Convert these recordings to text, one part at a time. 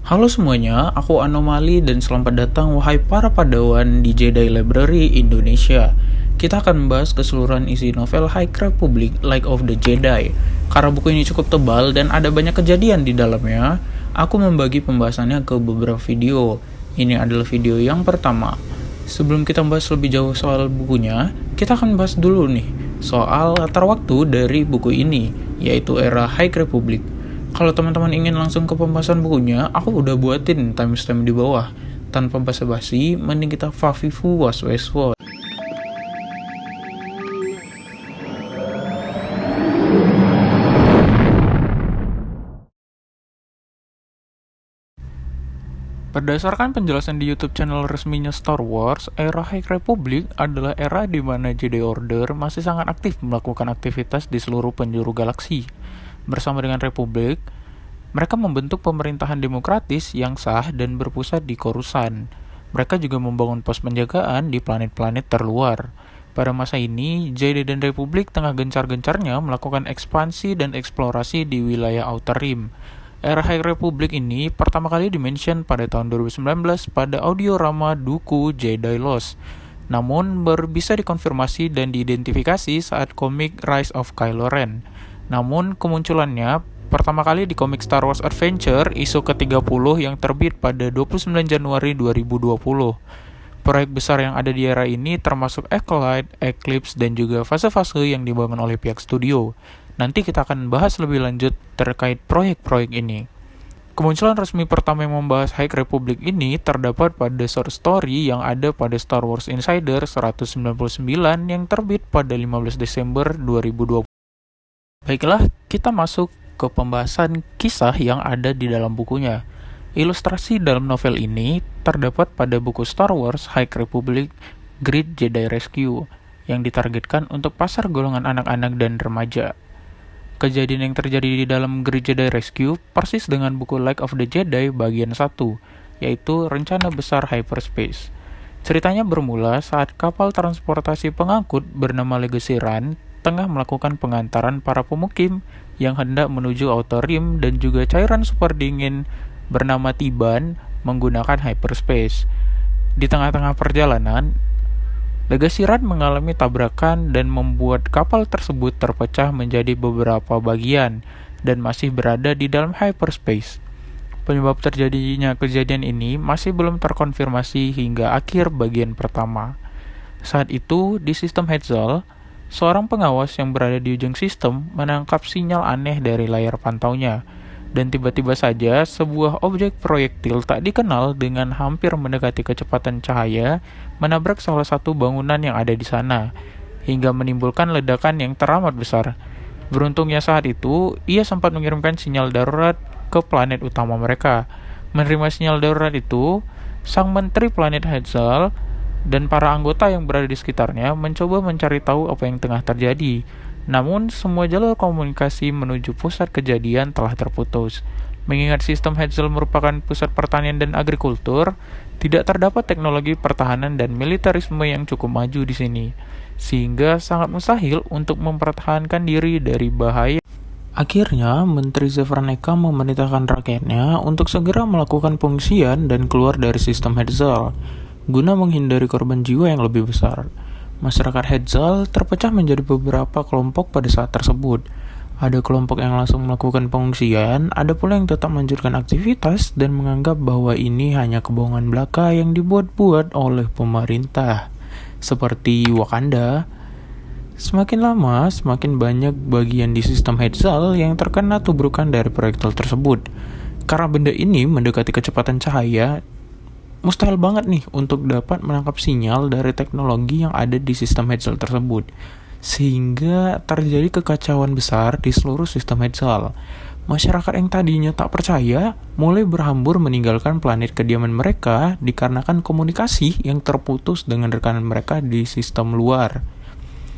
Halo semuanya, aku Anomali dan selamat datang wahai para padawan di Jedi Library Indonesia. Kita akan membahas keseluruhan isi novel High Republic Light of the Jedi. Karena buku ini cukup tebal dan ada banyak kejadian di dalamnya, aku membagi pembahasannya ke beberapa video. Ini adalah video yang pertama. Sebelum kita membahas lebih jauh soal bukunya, kita akan bahas dulu nih soal latar waktu dari buku ini, yaitu era High Republic. Kalau teman-teman ingin langsung ke pembahasan bukunya, aku udah buatin timestamp di bawah. Tanpa basa-basi, mending kita fafifu wasweswo. Berdasarkan penjelasan di YouTube channel resminya Star Wars, era High Republic adalah era di mana Jedi Order masih sangat aktif melakukan aktivitas di seluruh penjuru galaksi. Bersama dengan Republik, mereka membentuk pemerintahan demokratis yang sah dan berpusat di Coruscant. Mereka juga membangun pos penjagaan di planet-planet terluar. Pada masa ini, Jedi dan Republik tengah gencar-gencarnya melakukan ekspansi dan eksplorasi di wilayah Outer Rim. Era High Republic ini pertama kali dimention pada tahun 2019 pada audiorama Dooku Jedi Lost. Namun, baru bisa dikonfirmasi dan diidentifikasi saat komik Rise of Kylo Ren. Namun, kemunculannya pertama kali di komik Star Wars Adventure isu ke-30 yang terbit pada 29 Januari 2020. Proyek besar yang ada di era ini termasuk Acolyte, Eclipse, dan juga fase-fase yang dibangun oleh pihak studio. Nanti kita akan bahas lebih lanjut terkait proyek-proyek ini. Kemunculan resmi pertama yang membahas High Republic ini terdapat pada short story yang ada pada Star Wars Insider 199 yang terbit pada 15 Desember 2020. Baiklah, kita masuk ke pembahasan kisah yang ada di dalam bukunya. Ilustrasi dalam novel ini terdapat pada buku Star Wars High Republic Great Jedi Rescue yang ditargetkan untuk pasar golongan anak-anak dan remaja. Kejadian yang terjadi di dalam Great Jedi Rescue persis dengan buku Light of the Jedi bagian 1, yaitu rencana besar hyperspace. Ceritanya bermula saat kapal transportasi pengangkut bernama Legacy Run tengah melakukan pengantaran para pemukim yang hendak menuju Outer Rim dan juga cairan super dingin bernama Tiban menggunakan hyperspace. Di tengah-tengah perjalanan, Legacy Run mengalami tabrakan dan membuat kapal tersebut terpecah menjadi beberapa bagian dan masih berada di dalam hyperspace. Penyebab terjadinya kejadian ini masih belum terkonfirmasi hingga akhir bagian pertama. Saat itu, di sistem Hetzal, seorang pengawas yang berada di ujung sistem menangkap sinyal aneh dari layar pantaunya. Dan tiba-tiba saja sebuah objek proyektil tak dikenal dengan hampir mendekati kecepatan cahaya menabrak salah satu bangunan yang ada di sana, hingga menimbulkan ledakan yang teramat besar. Beruntungnya saat itu, ia sempat mengirimkan sinyal darurat ke planet utama mereka. Menerima sinyal darurat itu, sang menteri planet Hetzal dan para anggota yang berada di sekitarnya mencoba mencari tahu apa yang tengah terjadi. Namun, semua jalur komunikasi menuju pusat kejadian telah terputus. Mengingat sistem Hetzal merupakan pusat pertanian dan agrikultur, tidak terdapat teknologi pertahanan dan militerisme yang cukup maju di sini, sehingga sangat mustahil untuk mempertahankan diri dari bahaya. Akhirnya, Menteri Zefran Eka memerintahkan rakyatnya untuk segera melakukan pengungsian dan keluar dari sistem Hetzal, guna menghindari korban jiwa yang lebih besar. Masyarakat Hetzal terpecah menjadi beberapa kelompok pada saat tersebut. Ada kelompok yang langsung melakukan pengungsian, ada pula yang tetap melanjutkan aktivitas dan menganggap bahwa ini hanya kebohongan belaka yang dibuat-buat oleh pemerintah, seperti Wakanda. Semakin lama, semakin banyak bagian di sistem Hetzal yang terkena tubrukan dari proyektil tersebut. Karena benda ini mendekati kecepatan cahaya, mustahil banget nih untuk dapat menangkap sinyal dari teknologi yang ada di sistem Hetzal tersebut. Sehingga terjadi kekacauan besar di seluruh sistem Hetzal. Masyarakat yang tadinya tak percaya mulai berhambur meninggalkan planet kediaman mereka dikarenakan komunikasi yang terputus dengan rekanan mereka di sistem luar.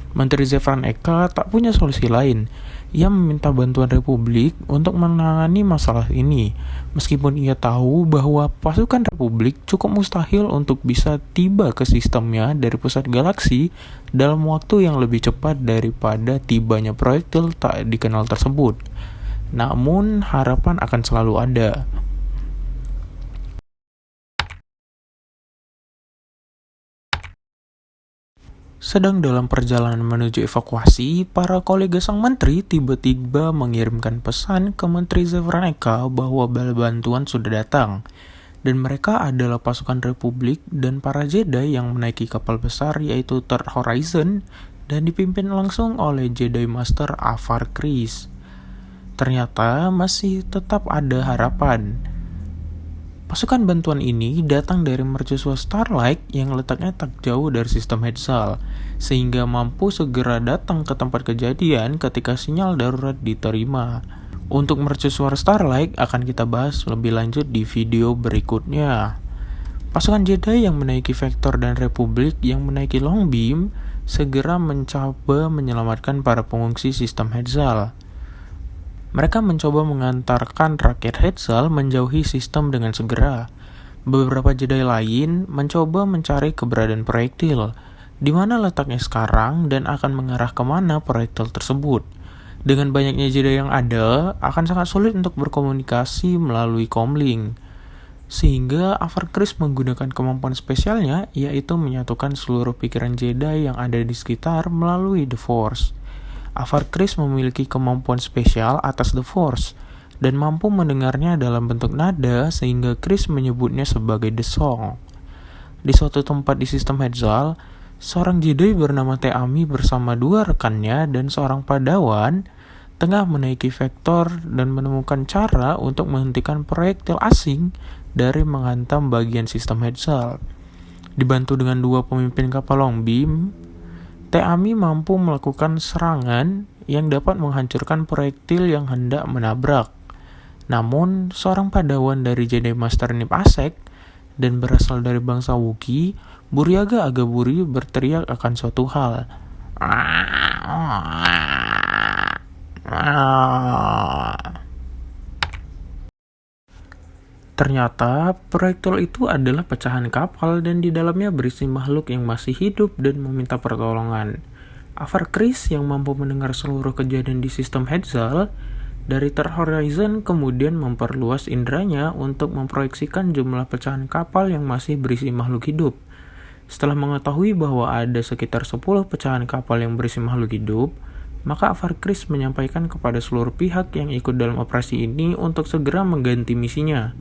Menteri Zefran Eka tak punya solusi lain. Ia meminta bantuan Republik untuk menangani masalah ini, meskipun ia tahu bahwa pasukan Republik cukup mustahil untuk bisa tiba ke sistemnya dari pusat galaksi dalam waktu yang lebih cepat daripada tibanya proyektil tak dikenal tersebut. Namun, harapan akan selalu ada. Sedang dalam perjalanan menuju evakuasi, para kolega sang menteri tiba-tiba mengirimkan pesan ke Menteri Zevraneka bahwa bala bantuan sudah datang. Dan mereka adalah pasukan Republik dan para Jedi yang menaiki kapal besar yaitu Third Horizon dan dipimpin langsung oleh Jedi Master Avar Kriss. Ternyata masih tetap ada harapan. Pasukan bantuan ini datang dari mercusuar Starlight yang letaknya tak jauh dari sistem Hetzal, sehingga mampu segera datang ke tempat kejadian ketika sinyal darurat diterima. Untuk mercusuar Starlight akan kita bahas lebih lanjut di video berikutnya. Pasukan Jedi yang menaiki Vector dan Republik yang menaiki Longbeam segera mencoba menyelamatkan para pengungsi sistem Hetzal. Mereka mencoba mengantarkan rakyat Hetzal menjauhi sistem dengan segera. Beberapa Jedi lain mencoba mencari keberadaan proyektil, di mana letaknya sekarang dan akan mengarah kemana proyektil tersebut. Dengan banyaknya Jedi yang ada, akan sangat sulit untuk berkomunikasi melalui comlink. Sehingga Avar Kriss menggunakan kemampuan spesialnya, yaitu menyatukan seluruh pikiran Jedi yang ada di sekitar melalui The Force. Avar Kriss memiliki kemampuan spesial atas The Force dan mampu mendengarnya dalam bentuk nada sehingga Kriss menyebutnya sebagai The Song. Di suatu tempat di sistem Hetzal, seorang Jedi bernama Teami bersama dua rekannya dan seorang Padawan tengah menaiki Vector dan menemukan cara untuk menghentikan proyektil asing dari menghantam bagian sistem Hetzal. Dibantu dengan dua pemimpin kapal Longbeam, Teami mampu melakukan serangan yang dapat menghancurkan proyektil yang hendak menabrak. Namun, seorang Padawan dari Jedi Master Nip Assek dan berasal dari bangsa Wookiee, Buryaga Agaburi berteriak akan suatu hal. Ternyata, proyektil itu adalah pecahan kapal dan di dalamnya berisi makhluk yang masih hidup dan meminta pertolongan. Avar Kriss yang mampu mendengar seluruh kejadian di sistem Hetzal dari Third Horizon kemudian memperluas inderanya untuk memproyeksikan jumlah pecahan kapal yang masih berisi makhluk hidup. Setelah mengetahui bahwa ada sekitar 10 pecahan kapal yang berisi makhluk hidup, maka Avar Kriss menyampaikan kepada seluruh pihak yang ikut dalam operasi ini untuk segera mengganti misinya.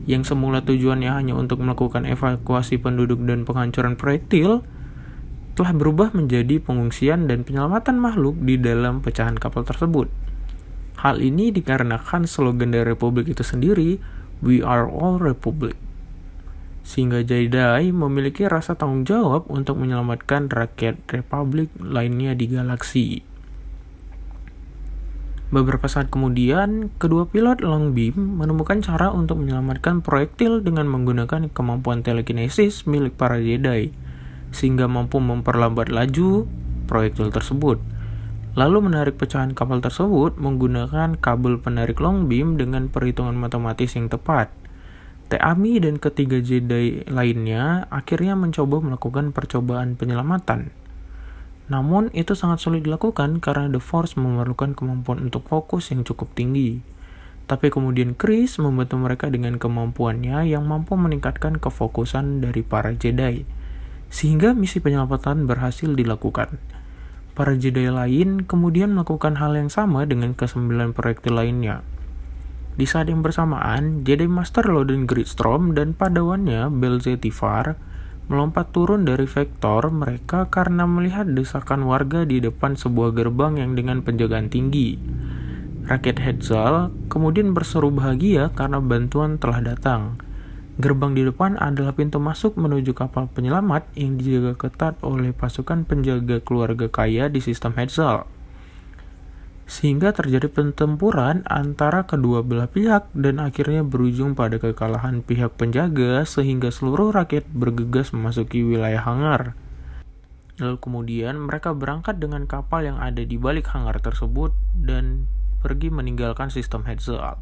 Yang semula tujuannya hanya untuk melakukan evakuasi penduduk dan penghancuran proyektil, telah berubah menjadi pengungsian dan penyelamatan makhluk di dalam pecahan kapal tersebut. Hal ini dikarenakan slogan dari Republik itu sendiri, "We are all Republic." Sehingga Jedi memiliki rasa tanggung jawab untuk menyelamatkan rakyat Republik lainnya di galaksi. Beberapa saat kemudian, kedua pilot Longbeam menemukan cara untuk menyelamatkan proyektil dengan menggunakan kemampuan telekinesis milik para Jedi, sehingga mampu memperlambat laju proyektil tersebut. Lalu menarik pecahan kapal tersebut menggunakan kabel penarik Longbeam dengan perhitungan matematis yang tepat. Teami dan ketiga Jedi lainnya akhirnya mencoba melakukan percobaan penyelamatan. Namun, itu sangat sulit dilakukan karena The Force memerlukan kemampuan untuk fokus yang cukup tinggi. Tapi kemudian Kriss membantu mereka dengan kemampuannya yang mampu meningkatkan kefokusan dari para Jedi, sehingga misi penyelamatan berhasil dilakukan. Para Jedi lain kemudian melakukan hal yang sama dengan ke-9 proyektil lainnya. Di saat yang bersamaan, Jedi Master Loden Gridstrom dan padawannya Belze Tifar melompat turun dari Vector mereka karena melihat desakan warga di depan sebuah gerbang yang dengan penjagaan tinggi. Rakyat Hetzal kemudian berseru bahagia karena bantuan telah datang. Gerbang di depan adalah pintu masuk menuju kapal penyelamat yang dijaga ketat oleh pasukan penjaga keluarga kaya di sistem Hetzal. Sehingga terjadi pertempuran antara kedua belah pihak dan akhirnya berujung pada kekalahan pihak penjaga sehingga seluruh rakyat bergegas memasuki wilayah hangar. Lalu kemudian mereka berangkat dengan kapal yang ada di balik hangar tersebut dan pergi meninggalkan sistem Hetzal.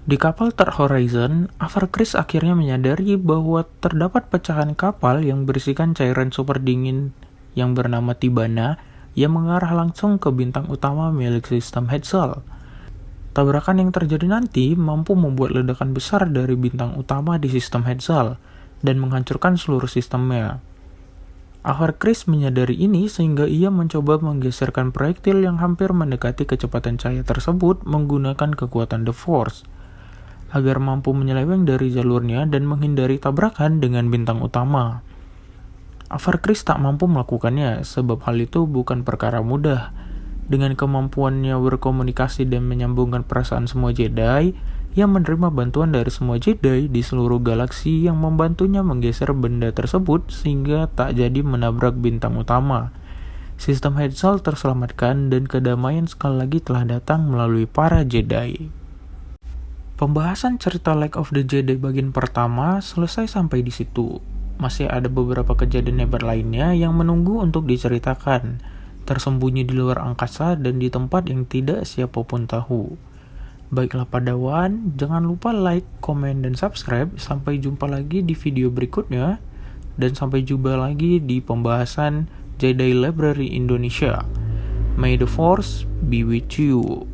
Di kapal Third Horizon, Avar Kriss akhirnya menyadari bahwa terdapat pecahan kapal yang berisikan cairan super dingin yang bernama Tibana yang mengarah langsung ke bintang utama milik sistem Hetzal. Tabrakan yang terjadi nanti mampu membuat ledakan besar dari bintang utama di sistem Hetzal, dan menghancurkan seluruh sistemnya. Arthur Chris menyadari ini sehingga ia mencoba menggeserkan proyektil yang hampir mendekati kecepatan cahaya tersebut menggunakan kekuatan The Force, agar mampu menyeleweng dari jalurnya dan menghindari tabrakan dengan bintang utama. Arthur Chris tak mampu melakukannya, sebab hal itu bukan perkara mudah. Dengan kemampuannya berkomunikasi dan menyambungkan perasaan semua Jedi, ia menerima bantuan dari semua Jedi di seluruh galaksi yang membantunya menggeser benda tersebut sehingga tak jadi menabrak bintang utama. Sistem Hetzal terselamatkan dan kedamaian sekali lagi telah datang melalui para Jedi. Pembahasan cerita Light of the Jedi bagian pertama selesai sampai di situ. Masih ada beberapa kejadian hebat lainnya yang menunggu untuk diceritakan, tersembunyi di luar angkasa dan di tempat yang tidak siapapun tahu. Baiklah Padawan, jangan lupa like, komen, dan subscribe. Sampai jumpa lagi di video berikutnya, dan sampai jumpa lagi di pembahasan Jedi Library Indonesia. May the Force be with you.